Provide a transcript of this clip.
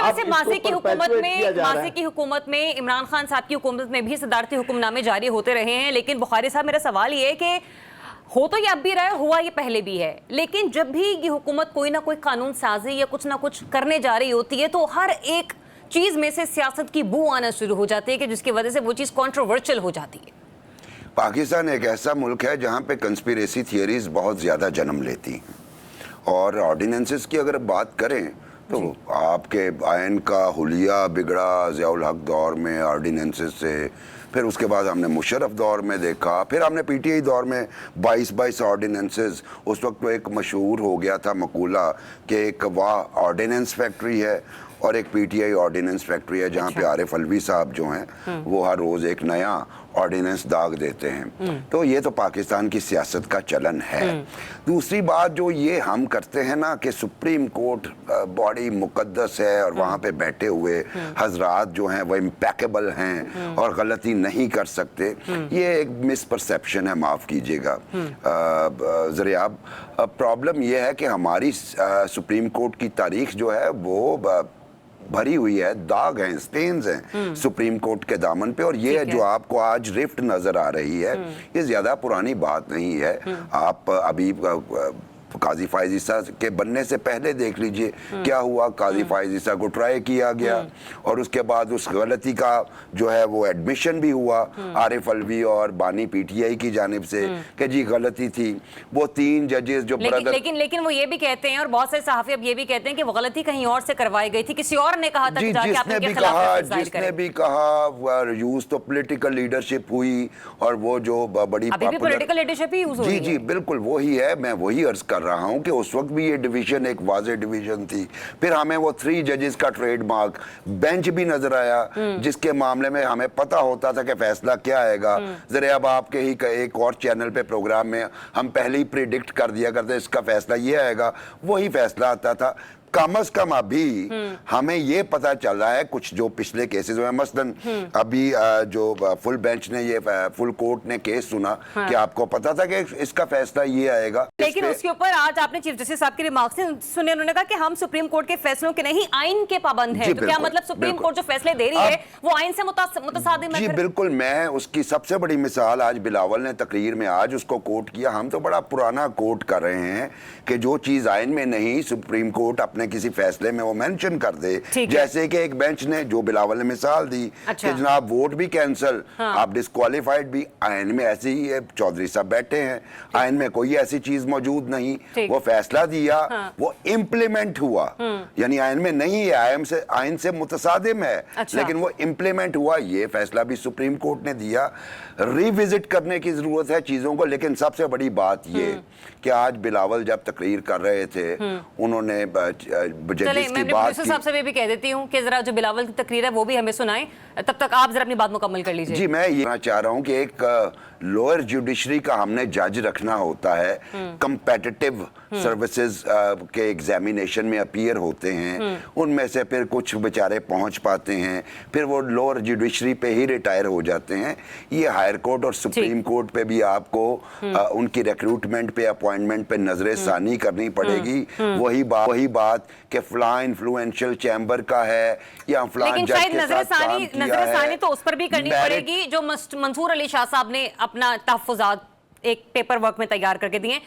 वैसे माज़ी की हुकूमत में इमरान खान साहब की हुकूमत में भी सदारती हुक्मनामे जारी होते रहे हैं, लेकिन बुखारी साहब मेरा सवाल ये है कि हो तो ये अब भी रहा है, हुआ ये पहले भी है, लेकिन जब भी ये हुकूमत कोई ना कोई कानून साजी या कुछ ना कुछ करने जा रही होती है तो हर एक चीज में से सियासत की बू आना शुरू हो जाती है कि जिसकी वजह से वो चीज कंट्रोवर्शियल हो जाती है। पाकिस्तान एक ऐसा मुल्क है जहाँ पे कंस्पिरेसी थियरीज बहुत ज़्यादा जन्म लेती हैं, और ऑर्डिनेंसेस की अगर बात करें तो आपके आयन का हुलिया बिगड़ा ज़ियाउल हक दौर में ऑर्डिनेंसेस से, फिर उसके बाद हमने मुशर्रफ दौर में देखा, फिर हमने पीटीआई दौर में 22 ऑर्डिनेंसेस। उस वक्त तो एक मशहूर हो गया था मकूला कि एक वाह ऑर्डिनेंस फैक्ट्री है और एक पीटीआई ऑर्डिनेंस फैक्ट्री है, जहाँ पे आरिफ अलवी साहब जो हैं वो हर रोज़ एक नया ऑर्डिनेंस दाग देते हैं। तो ये तो पाकिस्तान की सियासत का चलन है। दूसरी बात जो ये हम करते हैं ना कि सुप्रीम कोर्ट बॉडी मुकद्दस है और वहाँ पे बैठे हुए हजरात जो हैं वो इम्पैकेबल हैं और गलती नहीं कर सकते, ये एक मिसपरसेप्शन है, माफ़ कीजिएगा ज़रियाब। प्रॉब्लम ये है कि हमारी सुप्रीम कोर्ट की तारीख जो है वो भरी हुई है, दाग हैं, स्टेन्स हैं सुप्रीम कोर्ट के दामन पे। और ये जो आपको आज रिफ्ट नजर आ रही है ये ज्यादा पुरानी बात नहीं है। आप अभी काजी फायज ईसा के बनने से पहले देख लीजिए क्या हुआ। काजी फायज ईसा को ट्राई किया गया और उसके बाद उस गलती का जो है वो एडमिशन भी हुआ आरिफ अलवी और बानी पीटीआई की जानिब से कि जी गलती थी। वो 3 जजेस जो लेकिन वो ये भी कहते हैं और बहुत सारे सहाफ़ी अब ये भी कहते हैं कि वो गलती कहीं और से करवाई गई थी, किसी और ने कहा था कि जाके आप इनके खिलाफ जिसने भी कहा यूज तो पॉलिटिकल लीडरशिप हुई और वो जो बड़ी पॉलिटिकल लीडरशिप ही यूज हो रही है। जी बिल्कुल वही है, मैं वही अर्ज कर रहा हूं कि उस वक्त भी ये डिवीजन एक वाज़े डिवीजन थी। फिर हमें वो 3 जजेस का ट्रेडमार्क बेंच भी नजर आया जिसके मामले में हमें पता होता था कि फैसला क्या आएगा। जरा अब आपके ही एक और चैनल पे प्रोग्राम में हम पहले ही प्रिडिक्ट कर दिया करते इसका फैसला ये आएगा, वही फैसला आता था। कम अज कम अभी हमें ये पता चल रहा है कुछ जो पिछले केसेस में, मसलन अभी जो फुल बेंच ने ये फुल कोर्ट ने केस सुना कि आपको पता था कि इसका फैसला ये आएगा। लेकिन उसके ऊपर आज आपने चीफ जस्टिस साहब के रिमार्क्स सुने, उन्होंने कहा कि हम सुप्रीम कोर्ट के फैसलों के नहीं आइन के पाबंद हैं। तो क्या मतलब सुप्रीम कोर्ट जो फैसले दे रही है वो आइन से मुतसादिम है? जी बिल्कुल। मैं उसकी सबसे बड़ी मिसाल आज बिलावल ने तकरीर में आज उसको कोट किया। हम तो बड़ा पुराना कोट कर रहे हैं कि जो चीज आइन में नहीं सुप्रीम कोर्ट अपने किसी फैसले में वो मेंशन कर दे। जैसे कि एक बेंच ने जो बिलावल ने मिसाल दी कि जनाब वोट भी कैंसिल, आप डिस्क्वालीफाइड भी। आइन में ऐसे ही है, चौधरी साहब बैठे हैं, आइन में कोई ऐसी चीज मौजूद नहीं। वो फैसला दिया, वो इम्प्लीमेंट हुआ, यानी आइन में नहीं है, आइन से मुतसादिम है, लेकिन वो इम्प्लीमेंट हुआ। ये फैसला भी सुप्रीम कोर्ट ने दिया। रिविजिट करने की जरूरत है चीजों को। लेकिन सबसे बड़ी बात ये कि आज बिलावल जब तकरीर कर रहे थे उन्होंने साहब से भी कह देती हूँ कि जरा जो बिलावल की तकरीर है वो भी हमें सुनाएं, तब तक आप जरा अपनी बात मुकम्मल कर लीजिए। जी मैं ये कहना चाह रहा हूँ कि एक लोअर जुडिशरी का हमने जज रखना होता है। कंपेटिटिव सर्विसेज के एग्जामिनेशन में अपीयर होते हैं, उनमें से फिर कुछ बेचारे पहुंच पाते हैं, फिर वो लोअर जुडिशरी पे ही रिटायर हो जाते हैं। ये हायर कोर्ट और सुप्रीम कोर्ट पे भी आपको उनकी रिक्रूटमेंट पे अपॉइंटमेंट पे नजर सानी करनी पड़ेगी। वही बात कि फलां इन्फ्लुएंशियल चैम्बर का है या फलां जज के साथ काम किया है, सानी तो उस पर भी करनी पड़ेगी जो मंसूर अली शाह साहब ने अपना तहफ़्फ़ुज़ात एक पेपर वर्क में तैयार करके दिए।